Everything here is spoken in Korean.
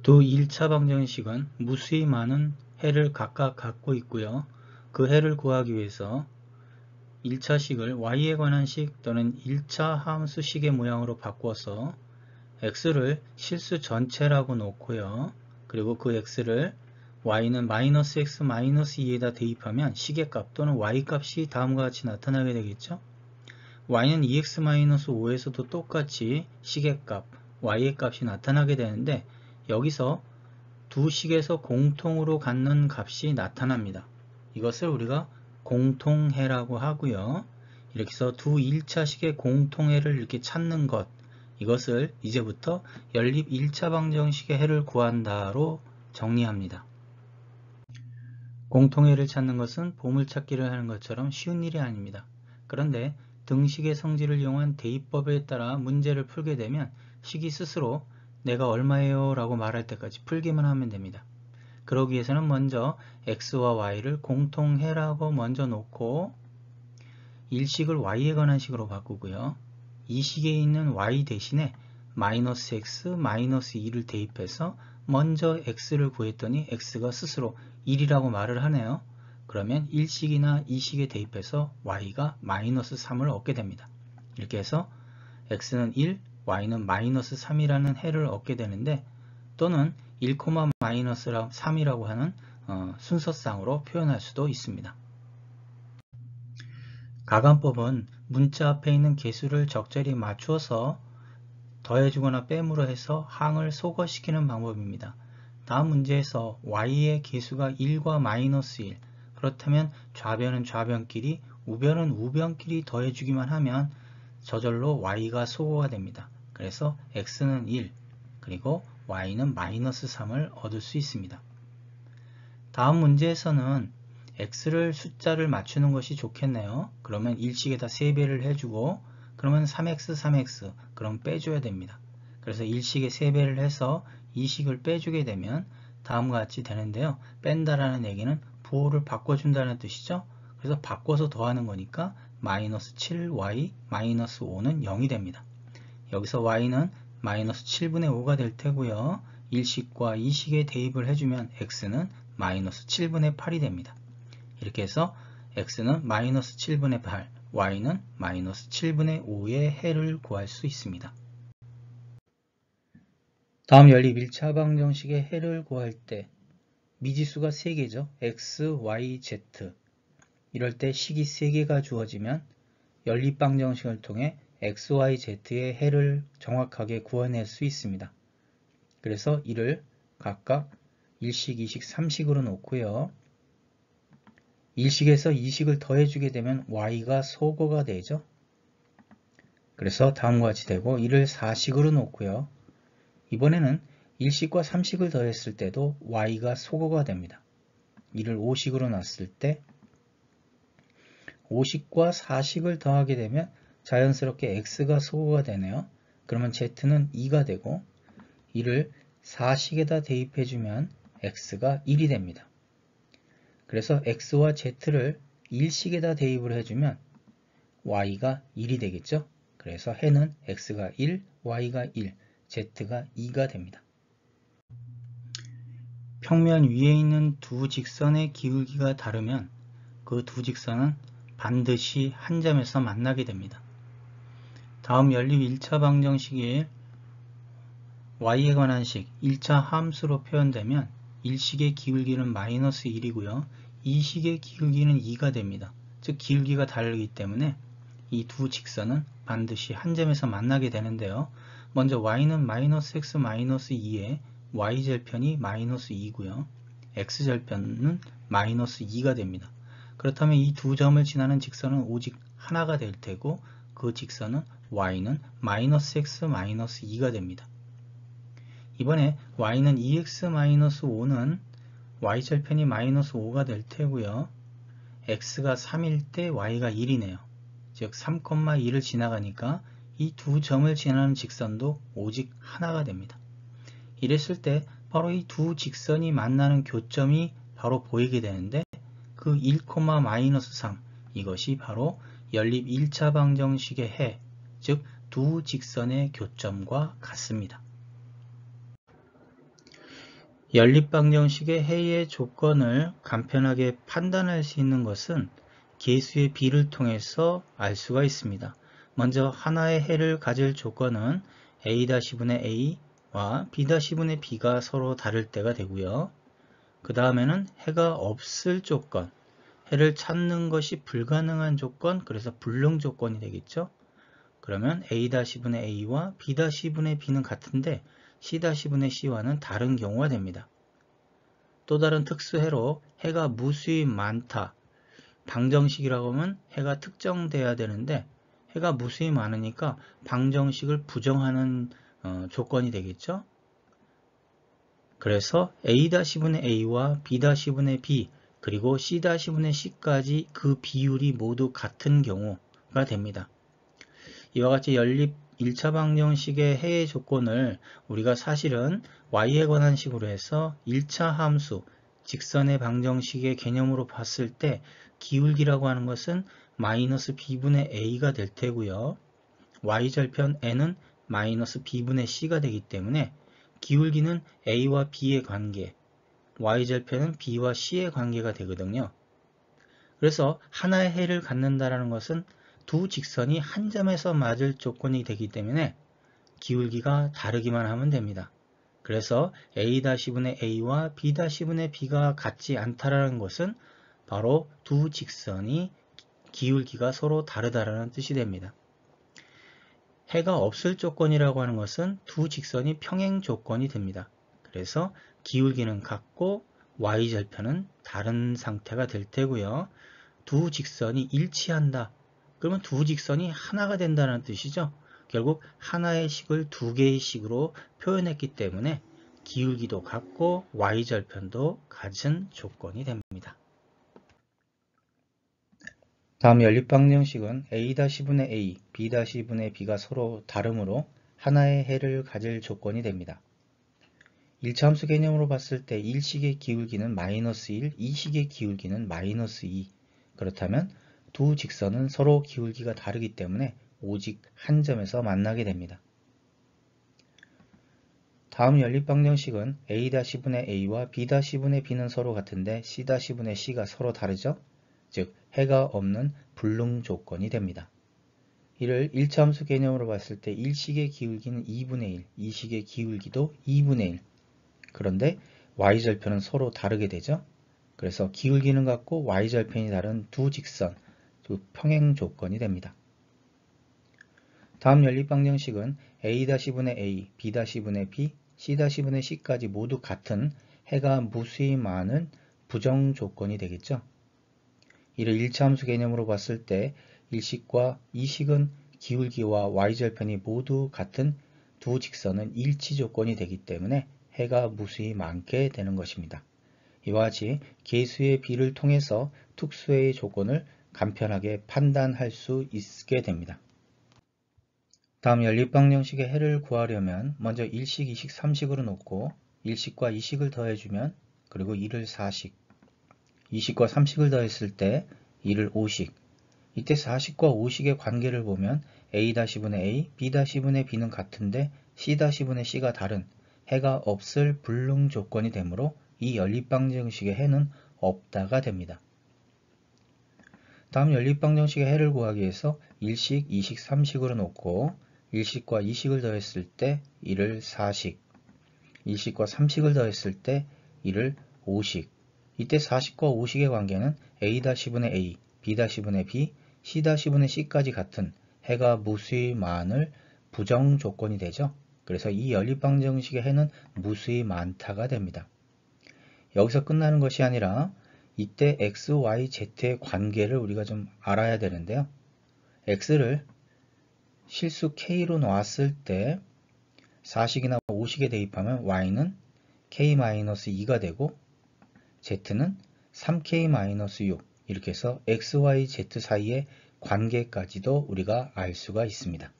두 1차 방정식은 무수히 많은 해를 각각 갖고 있고요. 그 해를 구하기 위해서 1차식을 y에 관한 식 또는 1차 함수식의 모양으로 바꿔서 x를 실수 전체라고 놓고요. 그리고 그 x를 y는 -x -2에다 대입하면 식의 값 또는 y값이 다음과 같이 나타나게 되겠죠. y는 2x-5에서도 똑같이 식의 값, y의 값이 나타나게 되는데 여기서 두 식에서 공통으로 갖는 값이 나타납니다. 이것을 우리가 공통해라고 하고요. 이렇게 해서 두 1차식의 공통해를 이렇게 찾는 것, 이것을 이제부터 연립 1차 방정식의 해를 구한다로 정리합니다. 공통해를 찾는 것은 보물찾기를 하는 것처럼 쉬운 일이 아닙니다. 그런데 등식의 성질을 이용한 대입법에 따라 문제를 풀게 되면 식이 스스로 내가 얼마예요 라고 말할 때까지 풀기만 하면 됩니다. 그러기 위해서는 먼저 x와 y를 공통해라고 먼저 놓고 1식을 y에 관한 식으로 바꾸고요. 이 식에 있는 y 대신에 -x, -2를 대입해서 먼저 x를 구했더니 x가 스스로 1이라고 말을 하네요. 그러면 1식이나 2식에 대입해서 y가 -3을 얻게 됩니다. 이렇게 해서 x는 1, y는 -3이라는 해를 얻게 되는데 또는 1, -3이라고 하는 순서상으로 표현할 수도 있습니다. 가감법은 문자 앞에 있는 개수를 적절히 맞추어서 더해주거나 빼므로 해서 항을 소거시키는 방법입니다. 다음 문제에서 y의 개수가 1과 -1, 그렇다면 좌변은 좌변끼리, 우변은 우변끼리 더해주기만 하면 저절로 y가 소거가 됩니다. 그래서 x는 1, 그리고 y는 -3을 얻을 수 있습니다. 다음 문제에서는 x를 숫자를 맞추는 것이 좋겠네요. 그러면 1식에다 3배를 해주고 그러면 3x, 3x 그럼 빼줘야 됩니다. 그래서 1식에 3배를 해서 2식을 빼주게 되면 다음과 같이 되는데요. 뺀다라는 얘기는 부호를 바꿔준다는 뜻이죠. 그래서 바꿔서 더하는 거니까 -7y, -5는 0이 됩니다. 여기서 y는 -7분의 5가 될 테고요. 1식과 2식에 대입을 해주면 x는 -7분의 8이 됩니다. 이렇게 해서 x는 -7분의 8, y는 -7분의 5의 해를 구할 수 있습니다. 다음 연립 1차 방정식의 해를 구할 때 미지수가 3개죠. x, y, z. 이럴 때 식이 3개가 주어지면 연립 방정식을 통해 x, y, z의 해를 정확하게 구해낼 수 있습니다. 그래서 이를 각각 1식, 2식, 3식으로 놓고요. 1식에서 2식을 더해주게 되면 y가 소거가 되죠. 그래서 다음과 같이 되고 이를 4식으로 놓고요. 이번에는 1식과 3식을 더했을 때도 y가 소거가 됩니다. 이를 5식으로 놨을 때 5식과 4식을 더하게 되면 자연스럽게 x가 소거가 되네요. 그러면 z는 2가 되고 이를 4식에다 대입해주면 x가 1이 됩니다. 그래서 x와 z를 1식에다 대입을 해주면 y가 1이 되겠죠. 그래서 해는 x가 1, y가 1, z가 2가 됩니다. 평면 위에 있는 두 직선의 기울기가 다르면 그 두 직선은 반드시 한 점에서 만나게 됩니다. 다음 연립 1차 방정식이 y에 관한 식 1차 함수로 표현되면 1식의 기울기는 -1이고요. 2식의 기울기는 2가 됩니다. 즉 기울기가 다르기 때문에 이 두 직선은 반드시 한 점에서 만나게 되는데요. 먼저 y는 -x -2에 y절편이 -2고요. x절편은 -2가 됩니다. 그렇다면 이 두 점을 지나는 직선은 오직 하나가 될 테고 그 직선은 y는 -x -2가 됩니다. 이번에 y는 2x-5는 y절편이 -5가 될 테고요. x가 3일 때 y가 1이네요. 즉 3,2를 지나가니까 이 두 점을 지나는 직선도 오직 하나가 됩니다. 이랬을 때 바로 이 두 직선이 만나는 교점이 바로 보이게 되는데 그 1,-3 이것이 바로 연립 1차 방정식의 해, 즉 두 직선의 교점과 같습니다. 연립방정식의 해의 조건을 간편하게 판단할 수 있는 것은 계수의 비를 통해서 알 수가 있습니다. 먼저 하나의 해를 가질 조건은 a-분의 a와 b-분의 b가 서로 다를 때가 되고요. 그 다음에는 해가 없을 조건, 해를 찾는 것이 불가능한 조건, 그래서 불능 조건이 되겠죠. 그러면 a-분의 a와 b-분의 b는 같은데 c-분의 c와는 다른 경우가 됩니다. 또 다른 특수해로 해가 무수히 많다. 방정식이라고 하면 해가 특정돼야 되는데 해가 무수히 많으니까 방정식을 부정하는 조건이 되겠죠. 그래서 a-분의 a와 b-분의 b 그리고 c-분의 c까지 그 비율이 모두 같은 경우가 됩니다. 이와 같이 연립 1차 방정식의 해의 조건을 우리가 사실은 y에 관한 식으로 해서 1차 함수, 직선의 방정식의 개념으로 봤을 때 기울기라고 하는 것은 마이너스 b분의 a가 될 테고요. y절편 n은 마이너스 b분의 c가 되기 때문에 기울기는 a와 b의 관계, y절편은 b와 c의 관계가 되거든요. 그래서 하나의 해를 갖는다는 것은 두 직선이 한 점에서 맞을 조건이 되기 때문에 기울기가 다르기만 하면 됩니다. 그래서 a-분의 a와 b-분의 b가 같지 않다라는 것은 바로 두 직선이 기울기가 서로 다르다라는 뜻이 됩니다. 해가 없을 조건이라고 하는 것은 두 직선이 평행 조건이 됩니다. 그래서 기울기는 같고 y절편은 다른 상태가 될 테고요. 두 직선이 일치한다. 그러면 두 직선이 하나가 된다는 뜻이죠. 결국 하나의 식을 두 개의 식으로 표현했기 때문에 기울기도 같고 y절편도 같은 조건이 됩니다. 다음 연립방정식은 a-분의 a, b-분의 b가 서로 다르므로 하나의 해를 가질 조건이 됩니다. 1차 함수 개념으로 봤을 때 1식의 기울기는 마이너스 1, 2식의 기울기는 마이너스 2. 그렇다면 두 직선은 서로 기울기가 다르기 때문에 오직 한 점에서 만나게 됩니다. 다음 연립방정식은 a-분의 a와 b-분의 b는 서로 같은데 c-분의 c가 서로 다르죠? 즉 해가 없는 불능 조건이 됩니다. 이를 1차 함수 개념으로 봤을 때 1식의 기울기는 2분의 1, 2식의 기울기도 2분의 1. 그런데 y절편은 서로 다르게 되죠. 그래서 기울기는 같고 y절편이 다른 두 직선, 두 평행 조건이 됩니다. 다음 연립방정식은 a-분의 a, b-분의 b, c-분의 c까지 모두 같은 해가 무수히 많은 부정 조건이 되겠죠. 이를 1차 함수 개념으로 봤을 때 1식과 2식은 기울기와 y절편이 모두 같은 두 직선은 일치 조건이 되기 때문에 해가 무수히 많게 되는 것입니다. 이와 같이 계수의 비를 통해서 특수해의 조건을 간편하게 판단할 수 있게 됩니다. 다음 연립방정식의 해를 구하려면 먼저 1식, 2식, 3식으로 놓고 1식과 2식을 더해주면 그리고 1을 4식, 2식과 3식을 더했을 때 1을 5식, 이때 4식과 5식의 관계를 보면 a-분의 a, b-분의 b는 같은데 c-분의 c가 다른 해가 없을 불능 조건이 되므로 이 연립방정식의 해는 없다가 됩니다. 다음 연립방정식의 해를 구하기 위해서 1식, 2식, 3식으로 놓고 1식과 2식을 더했을 때 1을 4식, 1식과 3식을 더했을 때 1을 5식, 이때 4식과 5식의 관계는 a-분의 a, b-분의 b, c-분의 c까지 같은 해가 무수히 많을 부정 조건이 되죠. 그래서 이 연립방정식의 해는 무수히 많다가 됩니다. 여기서 끝나는 것이 아니라 이때 x, y, z의 관계를 우리가 좀 알아야 되는데요. x를 실수 k로 놨을 때 4식이나 5식에 대입하면 y는 k-2가 되고 z는 3k-6 이렇게 해서 x, y, z 사이의 관계까지도 우리가 알 수가 있습니다.